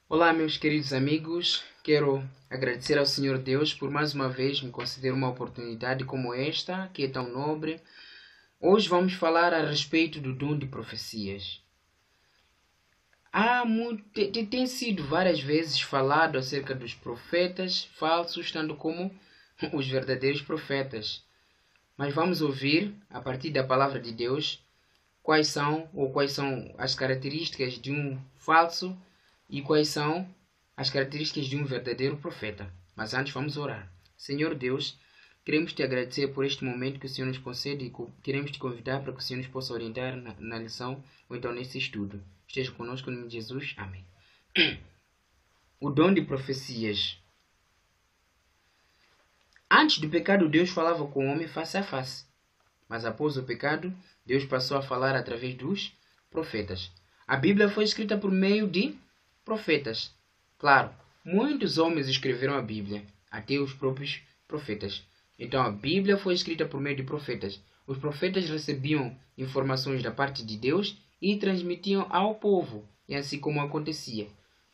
Olá, meus queridos amigos. Quero agradecer ao Senhor Deus por mais uma vez me conceder uma oportunidade como esta, que é tão nobre. Hoje vamos falar a respeito do dom de profecias. Tem sido várias vezes falado acerca dos profetas falsos, tanto como os verdadeiros profetas. Mas vamos ouvir, a partir da palavra de Deus, quais são as características de um falso e quais são as características de um verdadeiro profeta. Mas antes vamos orar. Senhor Deus, queremos te agradecer por este momento que o Senhor nos concede e queremos te convidar para que o Senhor nos possa orientar na lição ou então nesse estudo. Esteja conosco no nome de Jesus. Amém. O dom de profecias. Antes do pecado, Deus falava com o homem face a face. Mas após o pecado, Deus passou a falar através dos profetas. A Bíblia foi escrita por meio de profetas. Claro, muitos homens escreveram a Bíblia, até os próprios profetas. Então a Bíblia foi escrita por meio de profetas. Os profetas recebiam informações da parte de Deus e transmitiam ao povo, e assim como acontecia.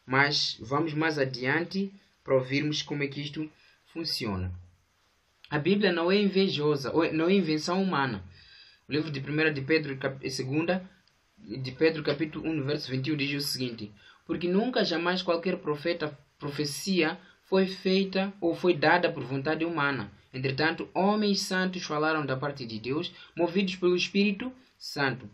Mas vamos mais adiante para ouvirmos como é que isto funciona. A Bíblia não é invejosa, não é invenção humana. O livro de 1 de Pedro, 2 de Pedro, capítulo 1, verso 21, diz o seguinte: porque nunca jamais qualquer profecia foi feita ou foi dada por vontade humana. Entretanto, homens santos falaram da parte de Deus, movidos pelo Espírito Santo.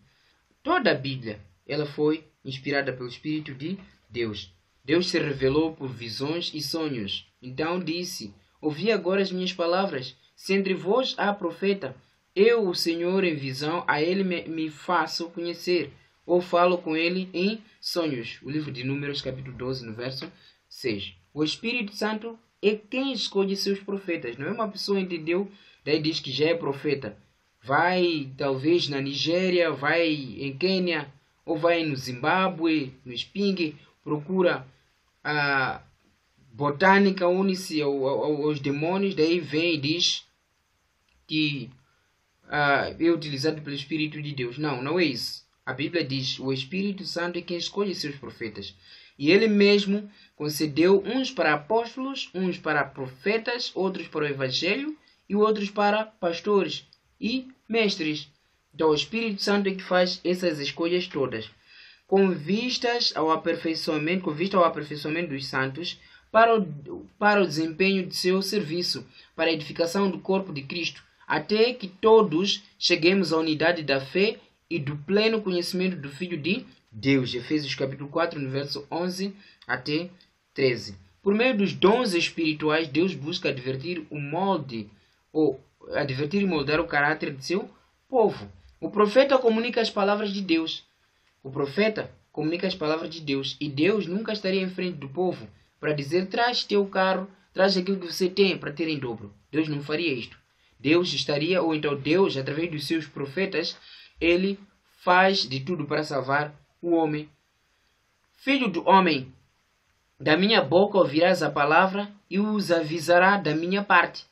Toda a Bíblia, ela foi inspirada pelo Espírito de Deus. Deus se revelou por visões e sonhos. Então disse: ouvi agora as minhas palavras. Se entre vós há profeta, eu, o Senhor, em visão, a ele me faço conhecer, ou falo com ele em sonhos. O livro de Números, capítulo 12, no verso 6. O Espírito Santo é quem escolhe seus profetas. Não é uma pessoa, entendeu? Daí diz que já é profeta. Vai, talvez, na Nigéria, vai em Quênia, ou vai no Zimbábue, no Sping, procura a botânica, une-se aos demônios, daí vem e diz que é utilizado pelo Espírito de Deus. Não, não é isso. A Bíblia diz: o Espírito Santo é quem escolhe seus profetas. E ele mesmo concedeu uns para apóstolos, uns para profetas, outros para o evangelho e outros para pastores e mestres. Então o Espírito Santo é que faz essas escolhas todas, com vista ao aperfeiçoamento dos santos, para o desempenho de seu serviço, para a edificação do corpo de Cristo, até que todos cheguemos à unidade da fé e do pleno conhecimento do Filho de Deus. Efésios capítulo 4, no verso 11 até 13. Por meio dos dons espirituais, Deus busca advertir e moldar o caráter de seu povo. O profeta comunica as palavras de Deus. E Deus nunca estaria em frente do povo para dizer: traz teu carro, traz aquilo que você tem para ter em dobro. Deus não faria isto. Deus estaria, ou então Deus, através dos seus profetas, ele faz de tudo para salvar o homem. Filho do homem, da minha boca ouvirás a palavra e os avisará da minha parte.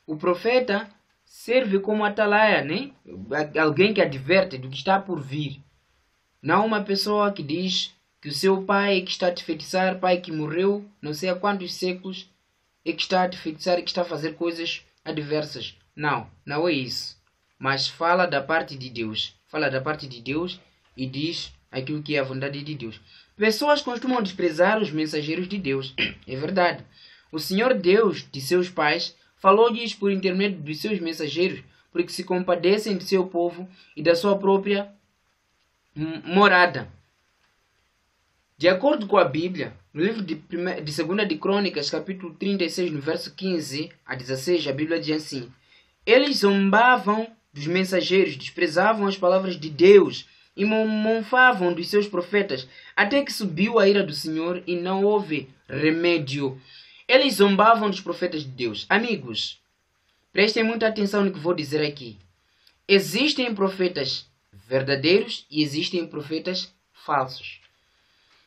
O profeta serve como atalaia, né? Alguém que adverte do que está por vir. Não uma pessoa que diz que o seu pai é que está a te feitiçar, pai que morreu não sei há quantos séculos, é que está a te feitiçar e que está a fazer coisas adversas. Não, não é isso. Mas fala da parte de Deus. Fala da parte de Deus e diz aquilo que é a vontade de Deus. Pessoas costumam desprezar os mensageiros de Deus. É verdade. O Senhor Deus de seus pais falou-lhes por intermédio dos seus mensageiros, porque se compadecem de seu povo e da sua própria morada. De acordo com a Bíblia, no livro de 2 de Crônicas, capítulo 36, no verso 15 a 16, a Bíblia diz assim: eles zombavam dos mensageiros, desprezavam as palavras de Deus e monfavam dos seus profetas, até que subiu a ira do Senhor e não houve remédio. Eles zombavam dos profetas de Deus. Amigos, prestem muita atenção no que vou dizer aqui. Existem profetas verdadeiros e existem profetas falsos.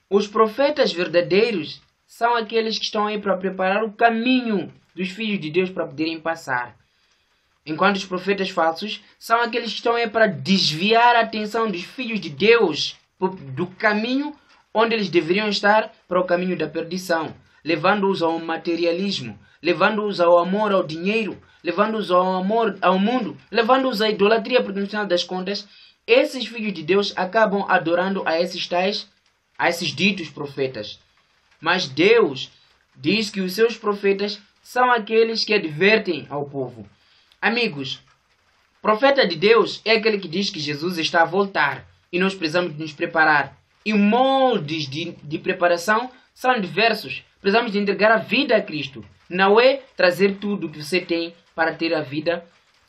Os profetas verdadeiros são aqueles que estão aí para preparar o caminho dos filhos de Deus para poderem passar. Enquanto os profetas falsos são aqueles que estão aí para desviar a atenção dos filhos de Deus do caminho onde eles deveriam estar para o caminho da perdição, levando-os ao materialismo, levando-os ao amor ao dinheiro, levando-os ao amor ao mundo, levando-os à idolatria, porque no final das contas, esses filhos de Deus acabam adorando a esses ditos profetas. Mas Deus diz que os seus profetas são aqueles que advertem ao povo. Amigos, profeta de Deus é aquele que diz que Jesus está a voltar e nós precisamos nos preparar. E moldes de preparação são diversos. Precisamos de entregar a vida a Cristo. Não é trazer tudo que você tem para ter a vida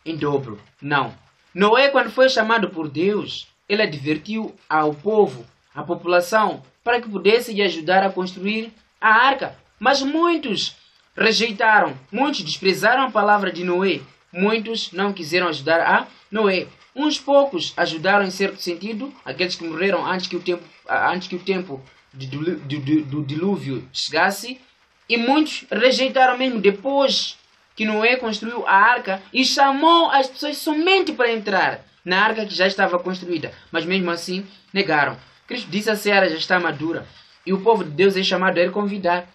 em dobro. Não. Noé, quando foi chamado por Deus, ele advertiu ao povo, à população, para que pudesse lhe ajudar a construir a arca. Mas muitos rejeitaram, muitos desprezaram a palavra de Noé. Muitos não quiseram ajudar a Noé. Uns poucos ajudaram em certo sentido, aqueles que morreram antes que o tempo do dilúvio chegasse. E muitos rejeitaram mesmo depois que Noé construiu a arca e chamou as pessoas somente para entrar na arca que já estava construída. Mas mesmo assim negaram. Cristo disse: a seara já está madura e o povo de Deus é chamado a ele convidar.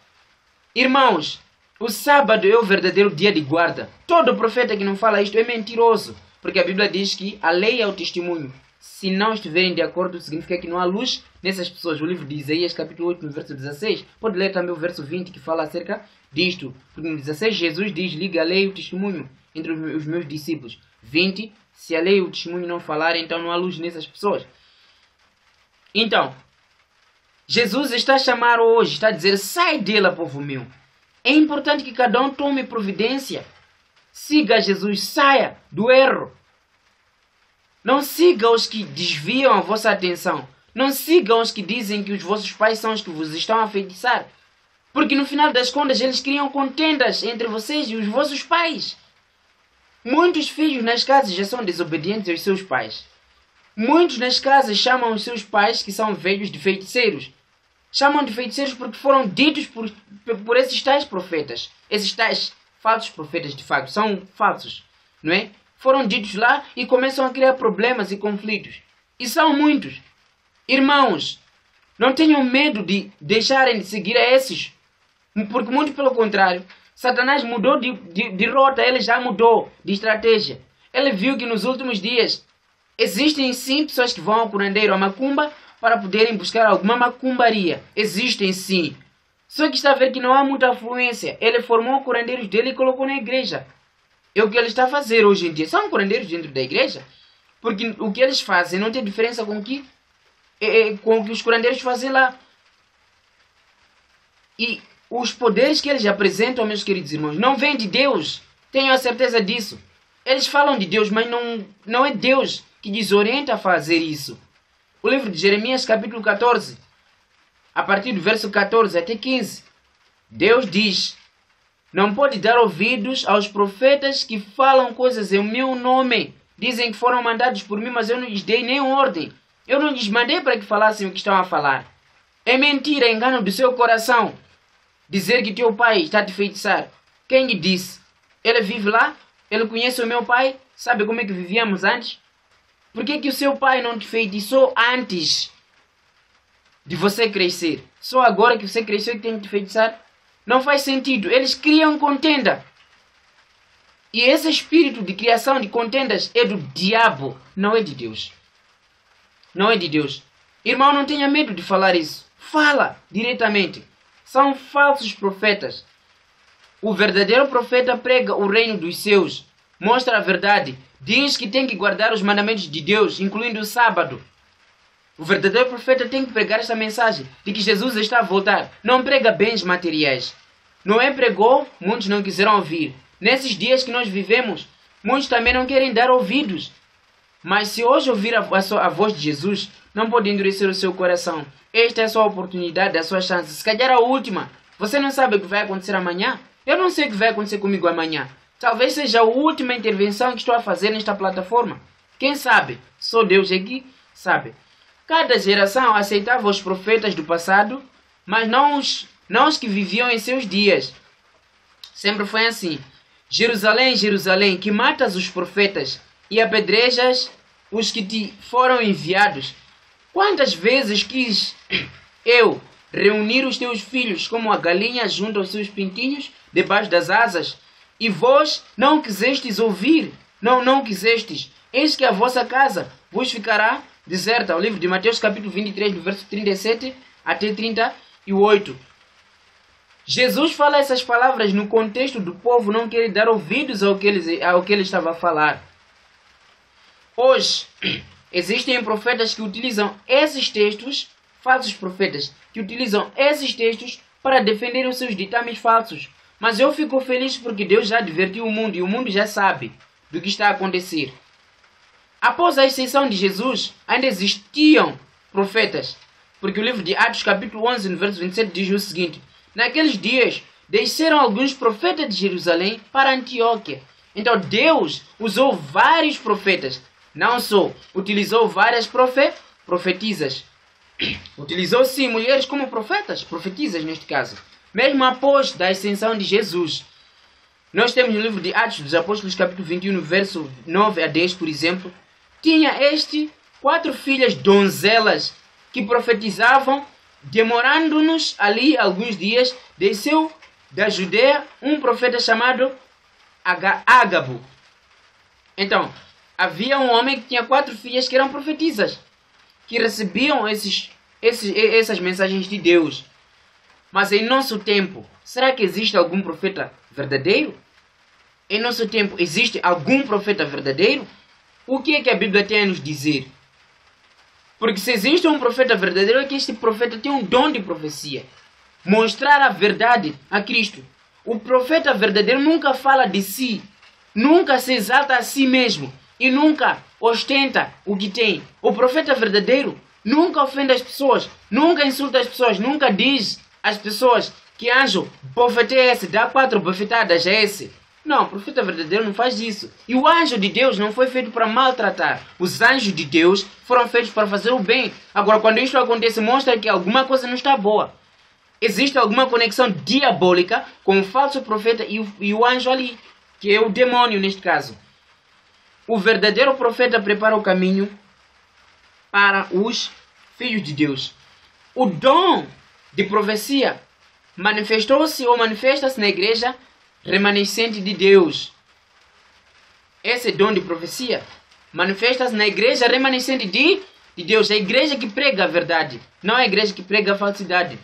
Irmãos, o sábado é o verdadeiro dia de guarda. Todo profeta que não fala isto é mentiroso, porque a Bíblia diz que a lei é o testemunho. Se não estiverem de acordo, significa que não há luz nessas pessoas. O livro de Isaías, capítulo 8, no verso 16. Pode ler também o verso 20, que fala acerca disto. Porque no 16, Jesus diz: liga a lei e o testemunho entre os meus discípulos. 20, se a lei e o testemunho não falarem, então não há luz nessas pessoas. Então, Jesus está a chamar hoje, está a dizer: sai dela, povo meu. É importante que cada um tome providência. Siga Jesus, saia do erro. Não siga os que desviam a vossa atenção. Não sigam os que dizem que os vossos pais são os que vos estão a feitiçar. Porque no final das contas eles criam contendas entre vocês e os vossos pais. Muitos filhos nas casas já são desobedientes aos seus pais. Muitos nas casas chamam os seus pais, que são velhos, de feiticeiros. Chamam de feiticeiros porque foram ditos por esses tais profetas. Esses tais falsos profetas, de facto, são falsos, não é? Foram ditos lá e começam a criar problemas e conflitos. E são muitos. Irmãos, não tenham medo de deixarem de seguir a esses. Porque muito pelo contrário, Satanás mudou de rota, ele já mudou de estratégia. Ele viu que nos últimos dias existem sim pessoas que vão ao curandeiro, à macumba, para poderem buscar alguma macumbaria. Existem sim. Só que está a ver que não há muita afluência. Ele formou curandeiros dele e colocou na igreja. É o que ele está a fazer hoje em dia. São curandeiros dentro da igreja. Porque o que eles fazem não tem diferença com o que os curandeiros fazem lá. E os poderes que eles apresentam, meus queridos irmãos, não vêm de Deus. Tenho a certeza disso. Eles falam de Deus, mas não é Deus que desorienta a fazer isso. O livro de Jeremias, capítulo 14, a partir do verso 14 até 15, Deus diz: não pode dar ouvidos aos profetas que falam coisas em meu nome. Dizem que foram mandados por mim, mas eu não lhes dei nem ordem. Eu não lhes mandei para que falassem o que estão a falar. É mentira, é engano do seu coração dizer que teu pai está a te feitiçar. Quem lhe disse? Ele vive lá? Ele conhece o meu pai? Sabe como é que vivíamos antes? Por que o seu pai não te feitiçou antes de você crescer? Só agora que você cresceu que tem que te feitiçar? Não faz sentido. Eles criam contenda. E esse espírito de criação de contendas é do diabo, não é de Deus. Não é de Deus. Irmão, não tenha medo de falar isso. Fala diretamente. São falsos profetas. O verdadeiro profeta prega o reino dos céus. Mostra a verdade. Diz que tem que guardar os mandamentos de Deus, incluindo o sábado. O verdadeiro profeta tem que pregar essa mensagem de que Jesus está a voltar. Não prega bens materiais. Noé pregou, muitos não quiseram ouvir. Nesses dias que nós vivemos, muitos também não querem dar ouvidos. Mas se hoje ouvir a voz de Jesus, não pode endurecer o seu coração. Esta é a sua oportunidade, a sua chance. Se calhar a última. Você não sabe o que vai acontecer amanhã? Eu não sei o que vai acontecer comigo amanhã. Talvez seja a última intervenção que estou a fazer nesta plataforma. Quem sabe? Só Deus aqui sabe. Cada geração aceitava os profetas do passado, mas não os que viviam em seus dias. Sempre foi assim. Jerusalém, Jerusalém, que matas os profetas e apedrejas os que te foram enviados. Quantas vezes quis eu reunir os teus filhos como a galinha junta os seus pintinhos debaixo das asas, e vós não quisestes ouvir, não quisestes, eis que a vossa casa vos ficará deserta. O livro de Mateus capítulo 23, do verso 37 até 38. Jesus fala essas palavras no contexto do povo não querer dar ouvidos ao que ele estava a falar. Hoje, existem profetas que utilizam esses textos, falsos profetas, que utilizam esses textos para defender os seus ditames falsos. Mas eu fico feliz porque Deus já advertiu o mundo e o mundo já sabe do que está a acontecer. Após a ascensão de Jesus, ainda existiam profetas. Porque o livro de Atos capítulo 11, no verso 27, diz o seguinte: naqueles dias, desceram alguns profetas de Jerusalém para Antioquia. Então Deus usou vários profetas. Não só utilizou várias profetisas. Utilizou sim mulheres como profetas, profetisas neste caso. Mesmo após da ascensão de Jesus. Nós temos no livro de Atos dos Apóstolos capítulo 21, no verso 9 a 10, por exemplo. Tinha 4 filhas donzelas que profetizavam. Demorando-nos ali alguns dias, desceu da Judeia um profeta chamado Ágabo. Então, havia um homem que tinha 4 filhas que eram profetisas, que recebiam essas mensagens de Deus. Mas em nosso tempo, será que existe algum profeta verdadeiro? Em nosso tempo, existe algum profeta verdadeiro? O que é que a Bíblia tem a nos dizer? Porque se existe um profeta verdadeiro, é que este profeta tem um dom de profecia. Mostrar a verdade a Cristo. O profeta verdadeiro nunca fala de si, nunca se exalta a si mesmo e nunca ostenta o que tem. O profeta verdadeiro nunca ofende as pessoas, nunca insulta as pessoas, nunca diz às pessoas que anjo bofeteia esse, dá 4 bofetadas a esse. Não, o profeta verdadeiro não faz isso. E o anjo de Deus não foi feito para maltratar. Os anjos de Deus foram feitos para fazer o bem. Agora, quando isso acontece, mostra que alguma coisa não está boa. Existe alguma conexão diabólica com o falso profeta e o anjo ali, que é o demônio neste caso. O verdadeiro profeta prepara o caminho para os filhos de Deus. O dom de profecia manifestou-se ou manifesta-se na igreja remanescente de Deus. Esse dom de profecia manifesta-se na igreja remanescente de Deus. É a igreja que prega a verdade, não é a igreja que prega a falsidade.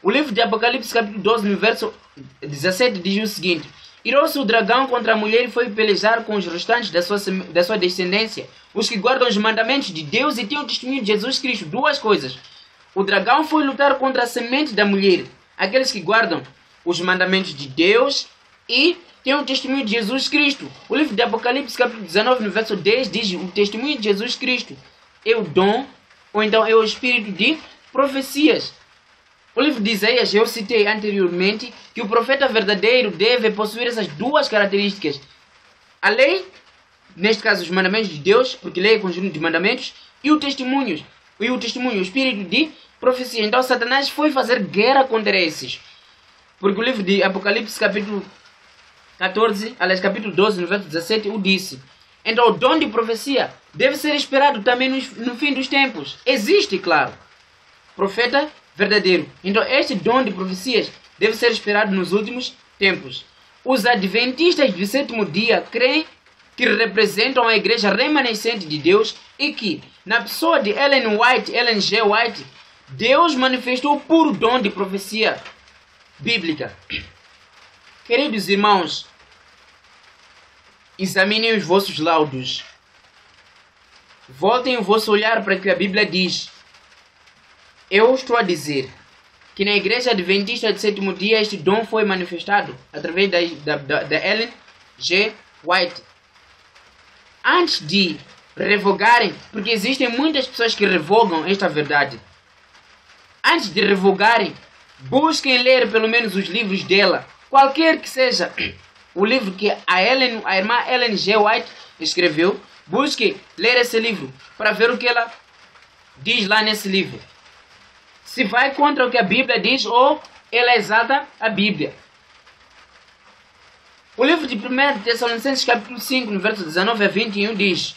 O livro de Apocalipse capítulo 12, no verso 17, diz o seguinte: irou-se o dragão contra a mulher e foi pelejar com os restantes da sua descendência, os que guardam os mandamentos de Deus e têm o testemunho de Jesus Cristo. 2 coisas. O dragão foi lutar contra a semente da mulher, aqueles que guardam os mandamentos de Deus e tem o testemunho de Jesus Cristo. O livro de Apocalipse capítulo 19, no verso 10, diz: o testemunho de Jesus Cristo é o dom, ou então é o espírito de profecias. O livro de Isaías, eu citei anteriormente, que o profeta verdadeiro deve possuir essas 2 características. A lei, neste caso os mandamentos de Deus, porque lei é conjunto de mandamentos, e o testemunho, o espírito de profecia. Então Satanás foi fazer guerra contra esses. Porque o livro de Apocalipse capítulo 14, aliás capítulo 12, no verso 17, o disse. Então o dom de profecia deve ser esperado também no fim dos tempos. Existe, claro, profeta verdadeiro. Então este dom de profecias deve ser esperado nos últimos tempos. Os adventistas do 7º dia creem que representam a igreja remanescente de Deus e que, na pessoa de Ellen G. White, Deus manifestou o puro dom de profecia bíblica. Queridos irmãos, examinem os vossos laudos. Voltem o vosso olhar para o que a Bíblia diz. Eu estou a dizer que na igreja adventista do 7º dia este dom foi manifestado através da Ellen G. White. Antes de revogarem, porque existem muitas pessoas que revogam esta verdade. Antes de revogarem, busquem ler pelo menos os livros dela, qualquer que seja o livro que a irmã Ellen G. White escreveu. Busquem ler esse livro para ver o que ela diz lá nesse livro. Se vai contra o que a Bíblia diz ou ela exalta a Bíblia. O livro de 1 Tessalonicenses capítulo 5, no verso 19 a 21 diz: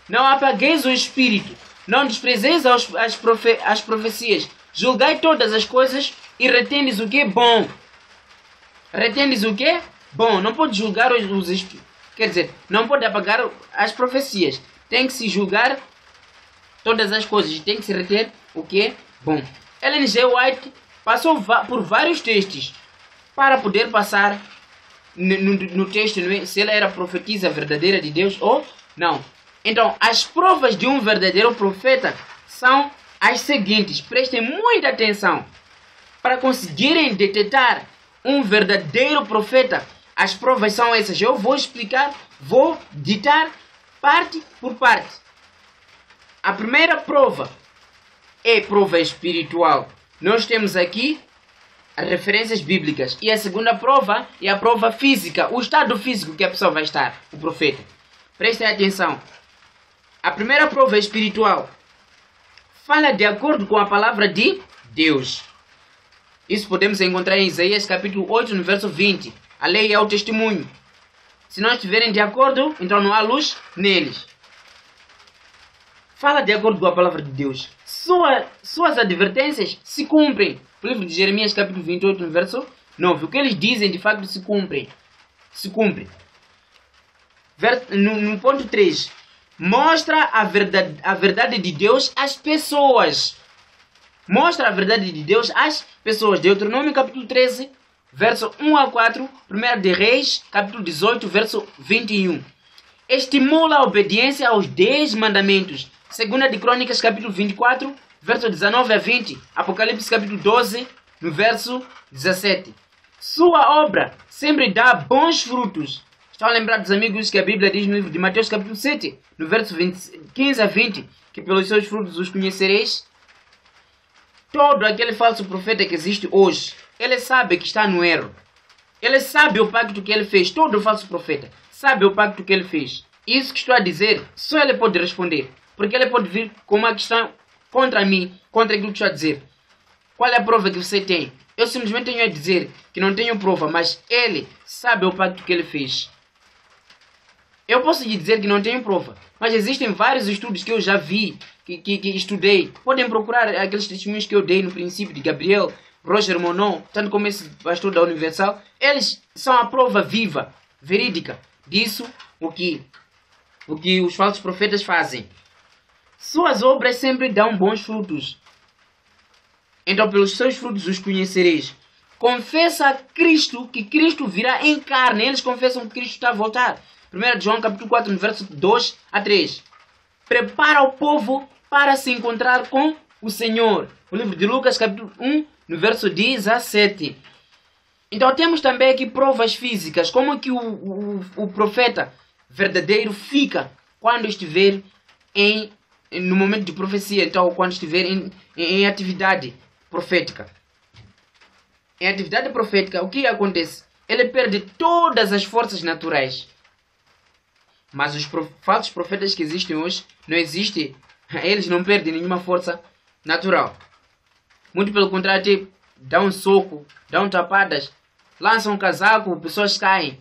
não apagueis o espírito, não desprezeis as profecias, julgai todas as coisas e retendes o que é bom. Retendes o que é bom. Não pode julgar quer dizer, não pode apagar as profecias. Tem que se julgar todas as coisas. Tem que se reter o que é bom. Ellen G. White passou por vários testes para poder passar no texto, não é? Se ela era profetisa verdadeira de Deus ou não. Então, as provas de um verdadeiro profeta são as seguintes. Prestem muita atenção. Para conseguirem detectar um verdadeiro profeta, as provas são essas. Eu vou explicar, vou ditar parte por parte. A primeira prova é prova espiritual. Nós temos aqui as referências bíblicas. E a segunda prova é a prova física, o estado físico que a pessoa vai estar, o profeta. Prestem atenção. A primeira prova espiritual fala de acordo com a palavra de Deus. Isso podemos encontrar em Isaías capítulo 8, no verso 20. A lei é o testemunho. Se não estiverem de acordo, então não há luz neles. Fala de acordo com a palavra de Deus. Suas advertências se cumprem. O livro de Jeremias capítulo 28, no verso 9. O que eles dizem de facto se cumpre. Se cumpre. No ponto 3. Mostra a verdade de Deus às pessoas. Mostra a verdade de Deus às pessoas. Deuteronômio capítulo 13, verso 1 a 4. 1 de Reis, capítulo 18, verso 21. Estimula a obediência aos 10 mandamentos. 2 de Crônicas, capítulo 24, verso 19 a 20. Apocalipse, capítulo 12, no verso 17. Sua obra sempre dá bons frutos. Estão lembrados, amigos, que a Bíblia diz no livro de Mateus, capítulo 7, no verso 15 a 20, que pelos seus frutos os conhecereis? Todo aquele falso profeta que existe hoje, ele sabe que está no erro. Ele sabe o pacto que ele fez. Todo falso profeta sabe o pacto que ele fez. Isso que estou a dizer, só ele pode responder. Porque ele pode vir com uma questão contra mim, contra aquilo que estou a dizer. Qual é a prova que você tem? Eu simplesmente tenho a dizer que não tenho prova, mas ele sabe o pacto que ele fez. Eu posso lhe dizer que não tenho prova, mas existem vários estudos que eu já vi, que estudei. Podem procurar aqueles testemunhos que eu dei no princípio de Gabriel, Roger Monon, tanto como esse pastor da Universal. Eles são a prova viva, verídica, disso o que os falsos profetas fazem. Suas obras sempre dão bons frutos. Então pelos seus frutos os conhecereis. Confessa a Cristo que Cristo virá em carne. Eles confessam que Cristo está a voltar. 1 João capítulo 4, no verso 2 a 3. Prepara o povo para se encontrar com o Senhor. O livro de Lucas capítulo 1, no verso 17. Então temos também aqui provas físicas. Como que o profeta verdadeiro fica quando estiver no momento de profecia. Então quando estiver em atividade profética. Em atividade profética, o que acontece? Ele perde todas as forças naturais. Mas os falsos profetas que existem hoje, não existem. Eles não perdem nenhuma força natural. Muito pelo contrário, dão soco, dão tapadas, lançam um casaco, pessoas caem.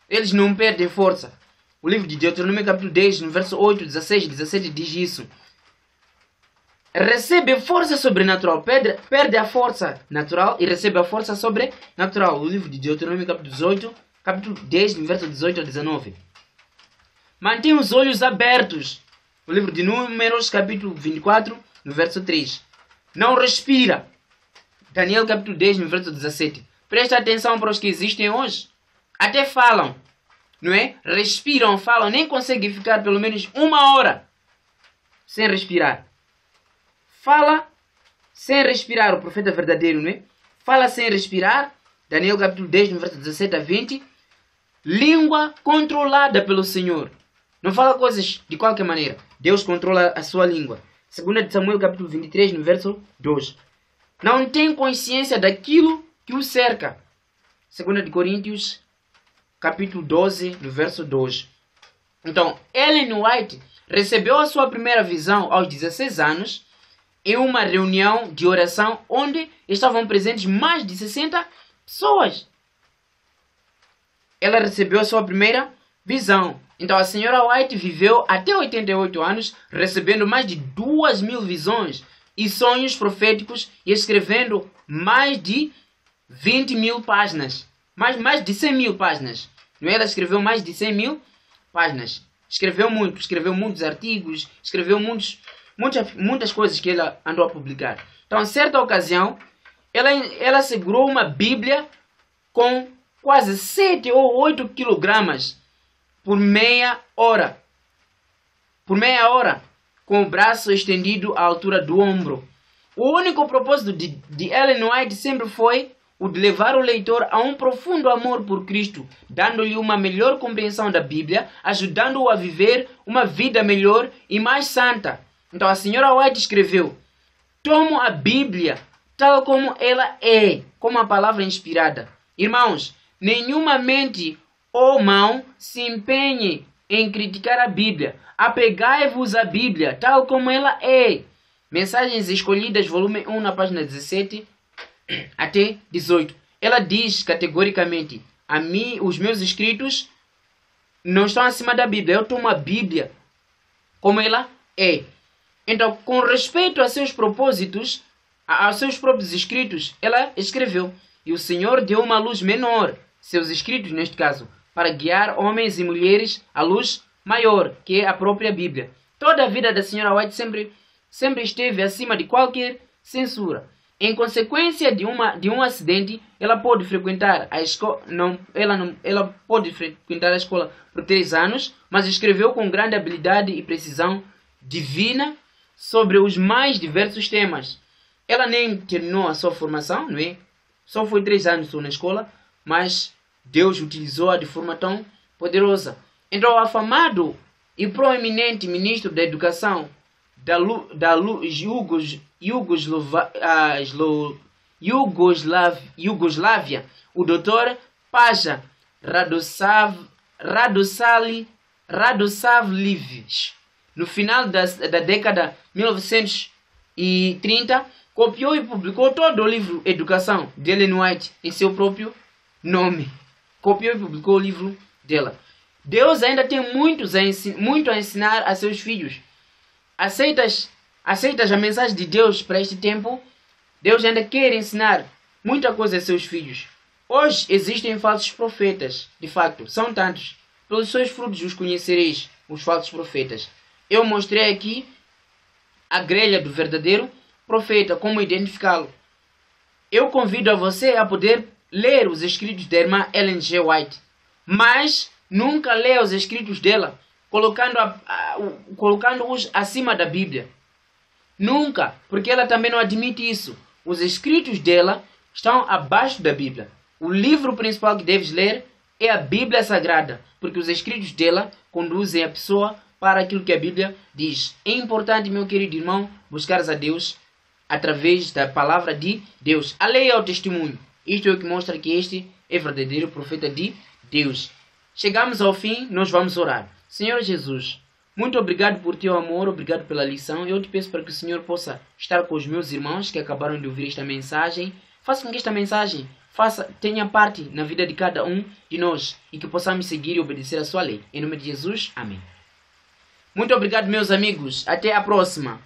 Eles não perdem força. O livro de Deuteronômio capítulo 10, no verso 8, 16 e 17 diz isso. Recebe força sobrenatural, perde a força natural e recebe a força sobrenatural. O livro de Deuteronômio capítulo 18, capítulo 10, no verso 18 a 19. Mantém os olhos abertos. O livro de Números, capítulo 24, no verso 3. Não respira. Daniel, capítulo 10, no verso 17. Presta atenção para os que existem hoje. Até falam, não é? Respiram, falam, nem conseguem ficar pelo menos 1 hora sem respirar. Fala sem respirar, o profeta verdadeiro, não é? Fala sem respirar. Daniel, capítulo 10, no verso 17 a 20. Língua controlada pelo Senhor. Não fala coisas de qualquer maneira. Deus controla a sua língua. 2 de Samuel, capítulo 23, no verso 2. Não tem consciência daquilo que o cerca. 2 de Coríntios, capítulo 12, no verso 2. Então, Ellen White recebeu a sua primeira visão aos 16 anos em uma reunião de oração onde estavam presentes mais de 60 pessoas. Ela recebeu a sua primeira visão. Então a senhora White viveu até 88 anos, recebendo mais de 2.000 visões e sonhos proféticos e escrevendo mais de 20.000 páginas. Mais de 100.000 páginas. Não é? Ela escreveu mais de 100.000 páginas. Escreveu muitos artigos, escreveu muitas coisas que ela andou a publicar. Então, em certa ocasião, ela segurou uma Bíblia com quase 7 ou 8 quilogramas por meia hora. Por meia hora, com o braço estendido à altura do ombro. O único propósito de Ellen White sempre foi o de levar o leitor a um profundo amor por Cristo, dando-lhe uma melhor compreensão da Bíblia, ajudando-o a viver uma vida melhor e mais santa. Então a senhora White escreveu: tomo a Bíblia tal como ela é, como a palavra inspirada. Irmãos, nenhuma mente ou mão se empenhe em criticar a Bíblia. Apegai-vos à Bíblia tal como ela é. Mensagens Escolhidas, volume 1, na página 17 até 18. Ela diz categoricamente: a mim, os meus escritos não estão acima da Bíblia. Eu tomo a Bíblia como ela é. Então, com respeito a seus propósitos, aos seus próprios escritos, ela escreveu. E o Senhor deu uma luz menor, seus escritos neste caso, para guiar homens e mulheres à luz maior, que é a própria Bíblia. Toda a vida da senhora White sempre esteve acima de qualquer censura. Em consequência de um acidente, ela pôde frequentar a escola. Ela pôde frequentar a escola por 3 anos, mas escreveu com grande habilidade e precisão divina sobre os mais diversos temas. Ela nem terminou a sua formação, não é? Só foi 3 anos na escola, mas Deus utilizou-a de forma tão poderosa. Então, o afamado e proeminente ministro da Educação da Iugoslávia, o Dr. Paja Radosavljević, no final da década 1930, copiou e publicou todo o livro Educação de Ellen White em seu próprio nome. Copiou e publicou o livro dela. Deus ainda tem muito a ensinar a seus filhos. Aceitas a mensagem de Deus para este tempo? Deus ainda quer ensinar muita coisa a seus filhos. Hoje existem falsos profetas. De facto, são tantos. Pelos seus frutos os conhecereis, os falsos profetas. Eu mostrei aqui a grelha do verdadeiro profeta, como identificá-lo. Eu convido a você a poder ler os escritos da irmã Ellen G. White, mas nunca leia os escritos dela colocando-os acima da Bíblia. Nunca, porque ela também não admite isso. Os escritos dela estão abaixo da Bíblia. O livro principal que deves ler é a Bíblia Sagrada, porque os escritos dela conduzem a pessoa para aquilo que a Bíblia diz. É importante, meu querido irmão, buscares a Deus através da palavra de Deus. A lei é o testemunho. Isto é o que mostra que este é verdadeiro profeta de Deus. Chegamos ao fim, nós vamos orar. Senhor Jesus, muito obrigado por teu amor, obrigado pela lição. Eu te peço para que o Senhor possa estar com os meus irmãos que acabaram de ouvir esta mensagem. Faça com que esta mensagem tenha parte na vida de cada um de nós e que possamos seguir e obedecer a sua lei. Em nome de Jesus, amém. Muito obrigado, meus amigos. Até a próxima.